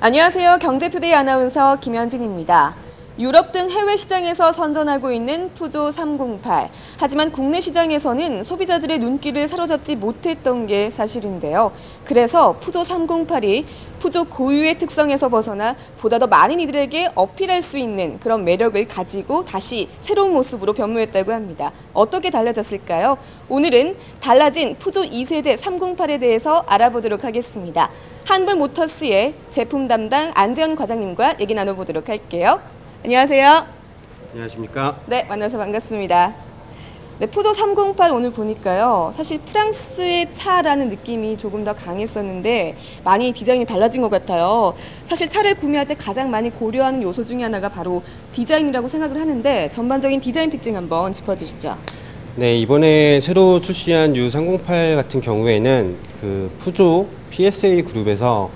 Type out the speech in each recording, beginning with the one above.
안녕하세요. 경제투데이 아나운서 김현진입니다. 유럽 등 해외 시장에서 선전하고 있는 푸조 308. 하지만 국내 시장에서는 소비자들의 눈길을 사로잡지 못했던 게 사실인데요. 그래서 푸조 308이 푸조 고유의 특성에서 벗어나 보다 더 많은 이들에게 어필할 수 있는 그런 매력을 가지고 다시 새로운 모습으로 변모했다고 합니다. 어떻게 달라졌을까요? 오늘은 달라진 푸조 2세대 308에 대해서 알아보도록 하겠습니다. 한불모터스의 제품 담당 안재현 과장님과 얘기 나눠보도록 할게요. 안녕하세요. 안녕하십니까? 네, 만나서 반갑습니다. 네, 푸조 308 오늘 보니까요. 사실 프랑스의 차라는 느낌이 조금 더 강했었는데 많이 디자인이 달라진 것 같아요. 사실 차를 구매할 때 가장 많이 고려하는 요소 중에 하나가 바로 디자인이라고 생각을 하는데 전반적인 디자인 특징 한번 짚어주시죠. 네, 이번에 새로 출시한 U308 같은 경우에는 그 푸조 PSA 그룹에서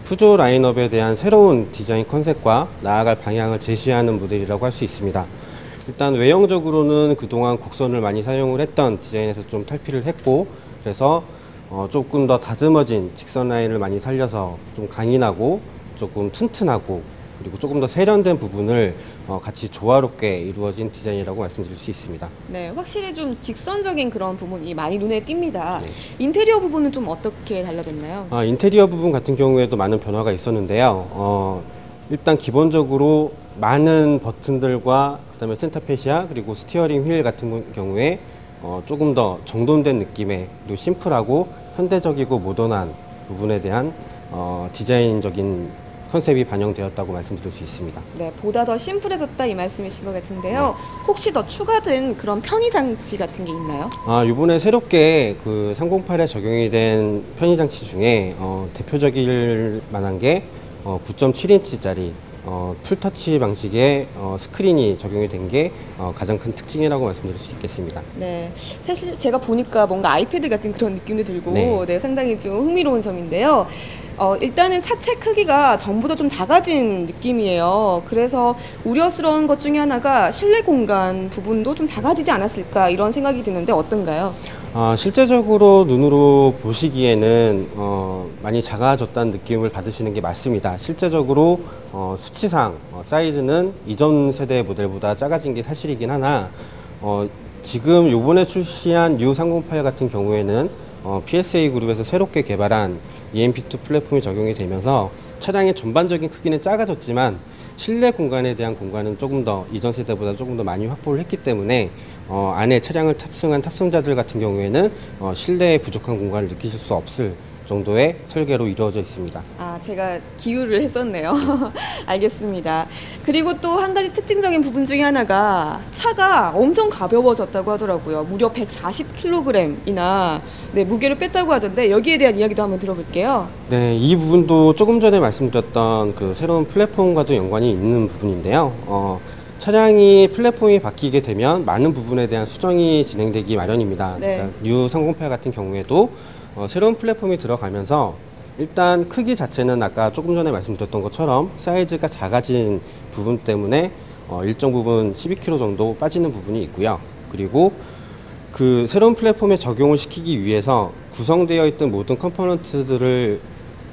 푸조 라인업에 대한 새로운 디자인 컨셉과 나아갈 방향을 제시하는 모델이라고 할 수 있습니다. 일단 외형적으로는 그동안 곡선을 많이 사용을 했던 디자인에서 좀 탈피를 했고, 그래서 조금 더 다듬어진 직선 라인을 많이 살려서 좀 강인하고 조금 튼튼하고 그리고 조금 더 세련된 부분을 같이 조화롭게 이루어진 디자인이라고 말씀드릴 수 있습니다. 네, 확실히 좀 직선적인 그런 부분이 많이 눈에 띕니다. 네. 인테리어 부분은 좀 어떻게 달라졌나요? 인테리어 부분 같은 경우에도 많은 변화가 있었는데요. 일단 기본적으로 많은 버튼들과 그다음에 센터페시아 그리고 스티어링 휠 같은 경우에 조금 더 정돈된 느낌의 그리고 심플하고 현대적이고 모던한 부분에 대한 디자인적인 컨셉이 반영되었다고 말씀드릴 수 있습니다. 네, 보다 더 심플해졌다 이 말씀이신 것 같은데요. 혹시 더 추가된 그런 편의 장치 같은 게 있나요? 이번에 새롭게 그 308에 적용이 된 편의 장치 중에 대표적일 만한 게 9.7인치짜리 풀터치 방식의 스크린이 적용이 된 게 가장 큰 특징이라고 말씀드릴 수 있겠습니다. 네, 사실 제가 보니까 뭔가 아이패드 같은 그런 느낌도 들고 네. 상당히 좀 흥미로운 점인데요. 일단은 차체 크기가 전보다 좀 작아진 느낌이에요. 그래서 우려스러운 것 중에 하나가 실내 공간 부분도 좀 작아지지 않았을까 이런 생각이 드는데 어떤가요? 실제적으로 눈으로 보시기에는 많이 작아졌다는 느낌을 받으시는 게 맞습니다. 실제적으로 수치상 사이즈는 이전 세대 모델보다 작아진 게 사실이긴 하나 지금 요번에 출시한 U308 같은 경우에는 PSA 그룹에서 새롭게 개발한 EMP2 플랫폼이 적용이 되면서 차량의 전반적인 크기는 작아졌지만 실내 공간에 대한 공간은 조금 더 이전 세대보다 조금 더 많이 확보를 했기 때문에 안에 차량을 탑승한 탑승자들 같은 경우에는 실내에 부족한 공간을 느끼실 수 없을 정도의 설계로 이루어져 있습니다. 제가 기울을 했었네요. 알겠습니다. 그리고 또 한 가지 특징적인 부분 중에 하나가 차가 엄청 가벼워졌다고 하더라고요. 무려 140kg이나 무게를 뺐다고 하던데 여기에 대한 이야기도 한번 들어볼게요. 네, 이 부분도 조금 전에 말씀드렸던 그 새로운 플랫폼과도 연관이 있는 부분인데요. 차량이 플랫폼이 바뀌게 되면 많은 부분에 대한 수정이 진행되기 마련입니다. 네. 그러니까 U308 같은 경우에도 새로운 플랫폼이 들어가면서 일단 크기 자체는 아까 조금 전에 말씀드렸던 것처럼 사이즈가 작아진 부분 때문에 일정 부분 12kg 정도 빠지는 부분이 있고요. 그리고 그 새로운 플랫폼에 적용을 시키기 위해서 구성되어 있던 모든 컴포넌트들을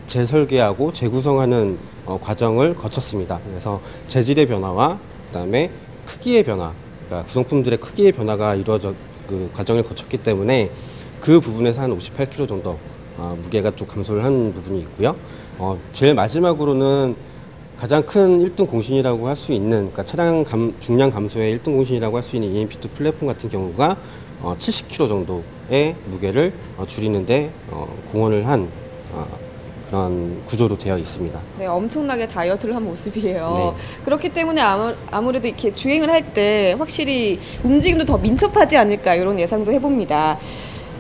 재설계하고 재구성하는 과정을 거쳤습니다. 그래서 재질의 변화와 그다음에 크기의 변화, 그러니까 구성품들의 크기의 변화가 이루어져 그 과정을 거쳤기 때문에 그 부분에서 한 58kg 정도 무게가 좀 감소를 한 부분이 있고요. 제일 마지막으로는 가장 큰 1등 공신이라고 할 수 있는, 그러니까 차량 중량 감소의 1등 공신이라고 할 수 있는 EMP2 플랫폼 같은 경우가 70kg 정도의 무게를 줄이는데 공헌을 한 그런 구조로 되어 있습니다. 네, 엄청나게 다이어트를 한 모습이에요. 네. 그렇기 때문에 아무래도 이렇게 주행을 할 때 확실히 움직임도 더 민첩하지 않을까 이런 예상도 해봅니다.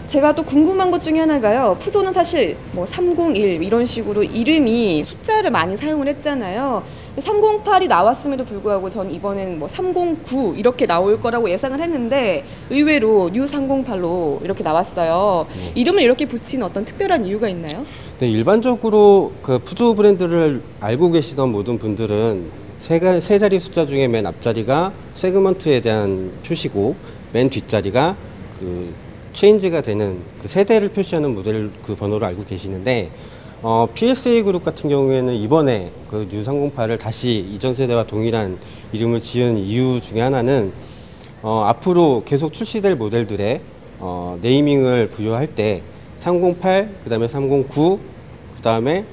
제가 또 궁금한 것 중에 하나가요. 푸조는 사실 뭐 301 이런 식으로 이름이 숫자를 많이 사용을 했잖아요. 308이 나왔음에도 불구하고 전 이번에는 뭐 309 이렇게 나올 거라고 예상을 했는데 의외로 U308로 이렇게 나왔어요. 이름을 이렇게 붙인 어떤 특별한 이유가 있나요? 네, 일반적으로 그 푸조 브랜드를 알고 계시던 모든 분들은 세 자리 숫자 중에 맨 앞자리가 세그먼트에 대한 표시고 맨 뒷자리가 그 체인지가 되는 그 세대를 표시하는 모델 그 번호를 알고 계시는데 PSA 그룹 같은 경우에는 이번에 그 U308을 다시 이전 세대와 동일한 이름을 지은 이유 중에 하나는 앞으로 계속 출시될 모델들의 네이밍을 부여할 때 308, 그 다음에 309, 그 다음에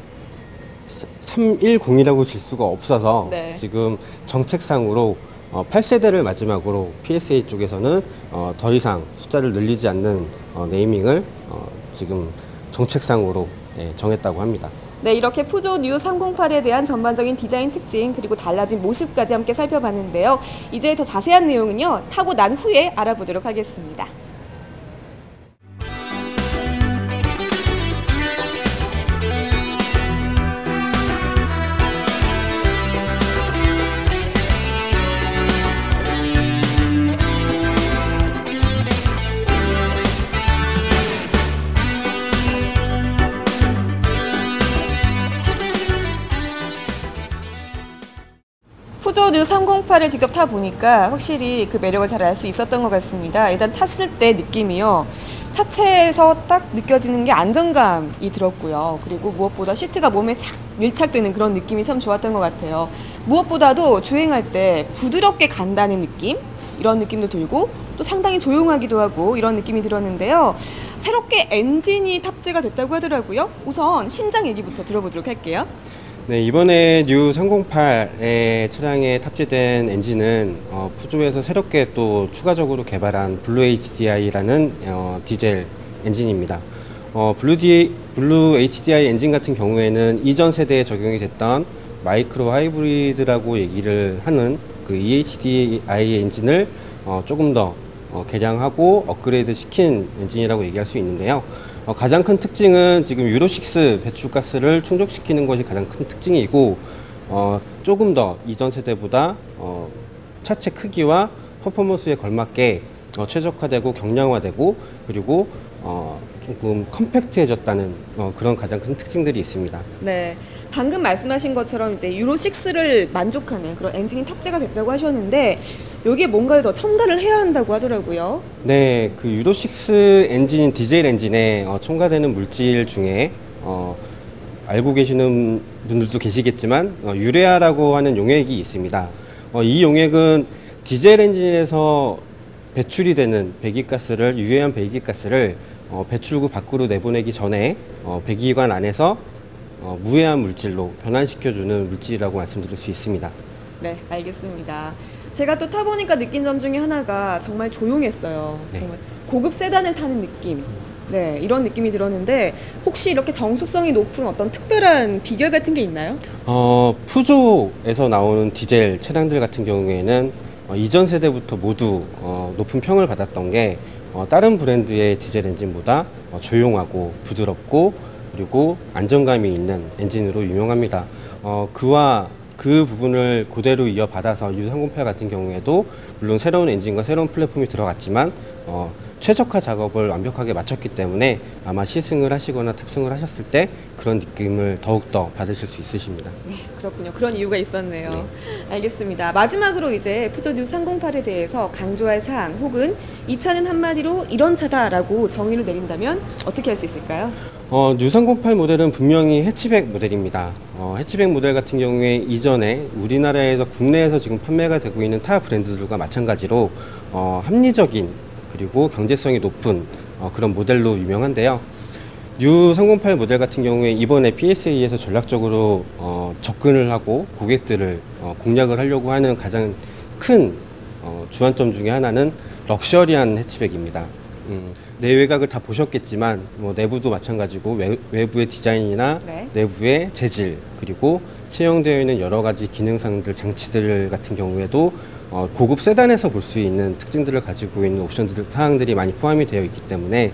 310이라고 질 수가 없어서 네. 지금 정책상으로 8세대를 마지막으로 PSA 쪽에서는 더 이상 숫자를 늘리지 않는 네이밍을 지금 정책상으로 정했다고 합니다. 네, 이렇게 푸조 뉴 308에 대한 전반적인 디자인 특징 그리고 달라진 모습까지 함께 살펴봤는데요. 이제 더 자세한 내용은요, 타고 난 후에 알아보도록 하겠습니다. 푸조 뉴 308을 직접 타보니까 확실히 그 매력을 잘 알 수 있었던 것 같습니다. 일단 탔을 때 느낌이요, 차체에서 딱 느껴지는 게 안정감이 들었고요. 그리고 무엇보다 시트가 몸에 착 밀착되는 그런 느낌이 참 좋았던 것 같아요. 무엇보다도 주행할 때 부드럽게 간다는 느낌? 이런 느낌도 들고 또 상당히 조용하기도 하고 이런 느낌이 들었는데요. 새롭게 엔진이 탑재가 됐다고 하더라고요. 우선 신장 얘기부터 들어보도록 할게요. 네, 이번에 뉴 308의 차량에 tab재된 엔진은 푸조에서 새롭게 또 추가적으로 개발한 블루 HDI라는 디젤 엔진입니다. 블루 HDI 엔진 같은 경우에는 이전 세대에 적용이 됐던 마이크로 하이브리드라고 얘기를 하는 그 EHDI 엔진을 조금 더 개량하고 업그레이드 시킨 엔진이라고 얘기할 수 있는데요. 가장 큰 특징은 지금 유로6 배출가스를 충족시키는 것이 가장 큰 특징이고, 조금 더 이전 세대보다 차체 크기와 퍼포먼스에 걸맞게 최적화되고 경량화되고, 그리고 조금 컴팩트해졌다는 그런 가장 큰 특징들이 있습니다. 네, 방금 말씀하신 것처럼 이제 유로6를 만족하는 그런 엔진이 탑재가 됐다고 하셨는데 여기에 뭔가를 더 첨가를 해야 한다고 하더라고요. 네, 그 유로6 엔진, 디젤 엔진에 첨가되는 물질 중에 알고 계시는 분들도 계시겠지만 유레아라고 하는 용액이 있습니다. 이 용액은 디젤 엔진에서 배출이 되는 배기가스를, 유해한 배기가스를 배출구 밖으로 내보내기 전에 배기관 안에서 무해한 물질로 변환시켜주는 물질이라고 말씀드릴 수 있습니다. 네, 알겠습니다. 제가 또 타보니까 느낀 점 중에 하나가 정말 조용했어요. 네. 정말 고급 세단을 타는 느낌. 네, 이런 느낌이 들었는데 혹시 이렇게 정숙성이 높은 어떤 특별한 비결 같은 게 있나요? 푸조에서 나오는 디젤 차량들 같은 경우에는 이전 세대부터 모두 높은 평을 받았던 게 다른 브랜드의 디젤 엔진보다 조용하고 부드럽고 그리고 안정감이 있는 엔진으로 유명합니다. 그 부분을 그대로 이어받아서 U308 같은 경우에도 물론 새로운 엔진과 새로운 플랫폼이 들어갔지만 최적화 작업을 완벽하게 마쳤기 때문에 아마 시승을 하시거나 탑승을 하셨을 때 그런 느낌을 더욱더 받으실 수 있으십니다. 네, 그렇군요. 그런 이유가 있었네요. 네. 알겠습니다. 마지막으로 이제 푸조 뉴 308에 대해서 강조할 사항 혹은 이 차는 한마디로 이런 차다라고 정의를 내린다면 어떻게 할 수 있을까요? U308 모델은 분명히 해치백 모델입니다. 해치백 모델 같은 경우에 이전에 우리나라에서 국내에서 지금 판매가 되고 있는 타 브랜드들과 마찬가지로 합리적인 그리고 경제성이 높은 그런 모델로 유명한데요. U308 모델 같은 경우에 이번에 PSA에서 전략적으로 접근을 하고 고객들을 공략을 하려고 하는 가장 큰 주안점 중에 하나는 럭셔리한 해치백입니다. 내외각을 다 보셨겠지만 내부도 마찬가지고 외부의 디자인이나 네. 내부의 재질 그리고 채용되어 있는 여러 가지 기능상들 장치들 같은 경우에도 고급 세단에서 볼 수 있는 특징들을 가지고 있는 옵션들 사항들이 많이 포함이 되어 있기 때문에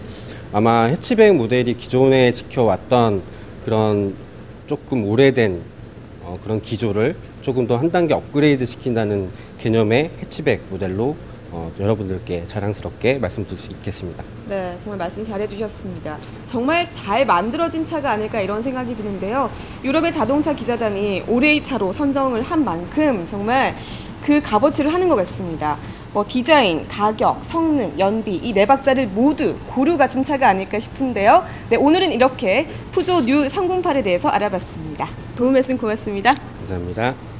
아마 해치백 모델이 기존에 지켜왔던 그런 조금 오래된 그런 기조를 조금 더 한 단계 업그레이드 시킨다는 개념의 해치백 모델로 여러분들께 자랑스럽게 말씀드릴 수 있겠습니다. 네, 정말 말씀 잘해주셨습니다. 정말 잘 만들어진 차가 아닐까 이런 생각이 드는데요. 유럽의 자동차 기자단이 올해의 차로 선정을 한 만큼 정말 그 값어치를 하는 것 같습니다. 뭐 디자인, 가격, 성능, 연비 이 네 박자를 모두 고루 갖춘 차가 아닐까 싶은데요. 네, 오늘은 이렇게 푸조 뉴 308에 대해서 알아봤습니다. 도움 말씀 고맙습니다. 감사합니다.